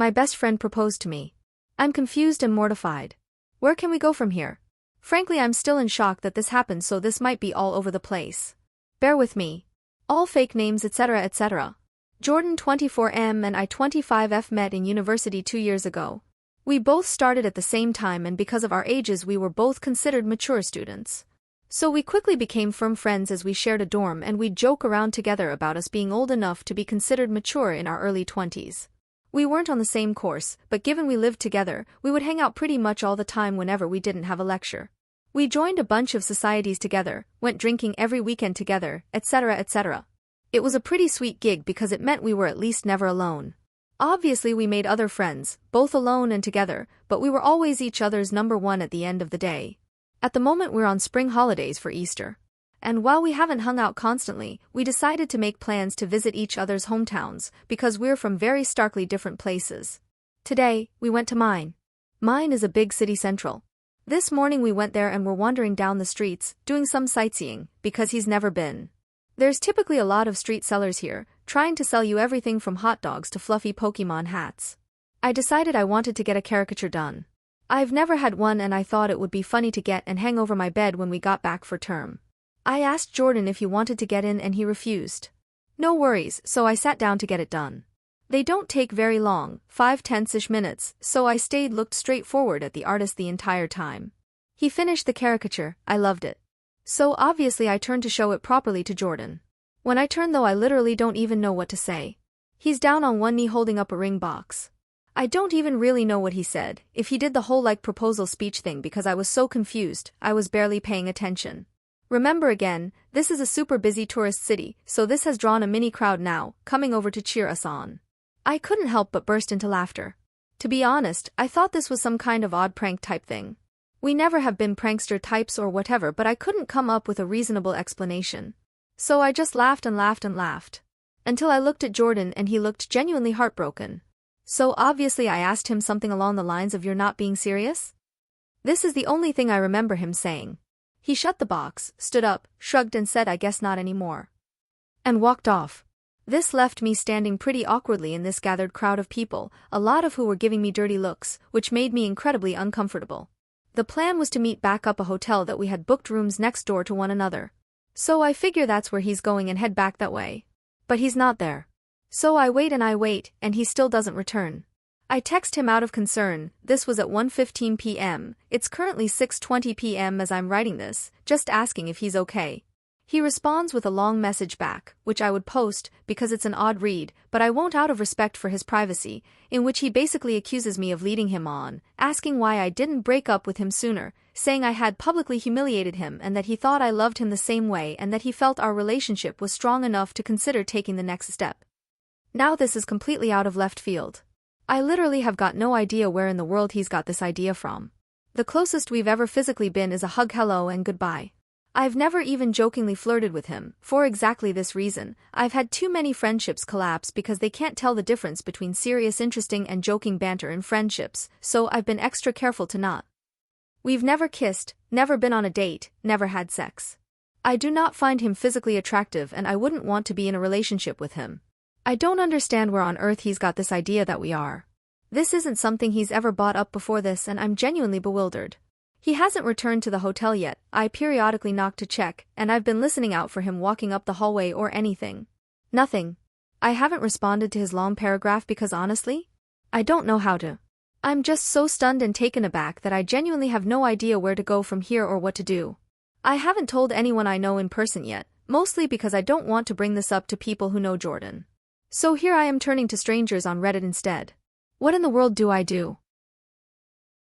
My best friend proposed to me. I'm confused and mortified. Where can we go from here? Frankly, I'm still in shock that this happened, so this might be all over the place. Bear with me. All fake names, etc., etc. Jordan 24M and I 25F met in university 2 years ago. We both started at the same time, and because of our ages we were both considered mature students. So we quickly became firm friends as we shared a dorm, and we'd joke around together about us being old enough to be considered mature in our early 20s. We weren't on the same course, but given we lived together, we would hang out pretty much all the time whenever we didn't have a lecture. We joined a bunch of societies together, went drinking every weekend together, etc., etc. It was a pretty sweet gig because it meant we were at least never alone. Obviously we made other friends, both alone and together, but we were always each other's number one at the end of the day. At the moment we're on spring holidays for Easter. And while we haven't hung out constantly, we decided to make plans to visit each other's hometowns, because we're from very starkly different places. Today, we went to mine. Mine is a big city central. This morning we went there and were wandering down the streets, doing some sightseeing, because he's never been. There's typically a lot of street sellers here, trying to sell you everything from hot dogs to fluffy Pokemon hats. I decided I wanted to get a caricature done. I've never had one, and I thought it would be funny to get and hang over my bed when we got back for term. I asked Jordan if he wanted to get in and he refused. No worries, so I sat down to get it done. They don't take very long, 5–10-ish minutes, so I stayed looked straight forward at the artist the entire time. He finished the caricature, I loved it. So obviously I turned to show it properly to Jordan. When I turned though, I literally don't even know what to say. He's down on one knee holding up a ring box. I don't even really know what he said, if he did the whole proposal speech thing, because I was so confused, I was barely paying attention. Remember again, this is a super busy tourist city, so this has drawn a mini crowd now, coming over to cheer us on. I couldn't help but burst into laughter. To be honest, I thought this was some kind of odd prank type thing. We never have been prankster types or whatever, but I couldn't come up with a reasonable explanation. So I just laughed and laughed and laughed. Until I looked at Jordan and he looked genuinely heartbroken. So obviously I asked him something along the lines of, "You're not being serious?" This is the only thing I remember him saying. He shut the box, stood up, shrugged and said, "I guess not anymore," and walked off. This left me standing pretty awkwardly in this gathered crowd of people, a lot of who were giving me dirty looks, which made me incredibly uncomfortable. The plan was to meet back up a hotel that we had booked rooms next door to one another. So I figure that's where he's going and head back that way. But he's not there. So I wait, and he still doesn't return. I text him out of concern. This was at 1:15 p.m, it's currently 6:20 p.m. as I'm writing this, just asking if he's okay. He responds with a long message back, which I would post, because it's an odd read, but I won't out of respect for his privacy, in which he basically accuses me of leading him on, asking why I didn't break up with him sooner, saying I had publicly humiliated him and that he thought I loved him the same way and that he felt our relationship was strong enough to consider taking the next step. Now this is completely out of left field. I literally have got no idea where in the world he's got this idea from. The closest we've ever physically been is a hug, hello and goodbye. I've never even jokingly flirted with him, for exactly this reason. I've had too many friendships collapse because they can't tell the difference between serious, interesting and joking banter in friendships, so I've been extra careful to not. We've never kissed, never been on a date, never had sex. I do not find him physically attractive and I wouldn't want to be in a relationship with him. I don't understand where on earth he's got this idea that we are. This isn't something he's ever brought up before this, and I'm genuinely bewildered. He hasn't returned to the hotel yet. I periodically knock to check, and I've been listening out for him walking up the hallway or anything. Nothing. I haven't responded to his long paragraph because honestly, I don't know how to. I'm just so stunned and taken aback that I genuinely have no idea where to go from here or what to do. I haven't told anyone I know in person yet, mostly because I don't want to bring this up to people who know Jordan. So here I am turning to strangers on Reddit instead. What in the world do I do?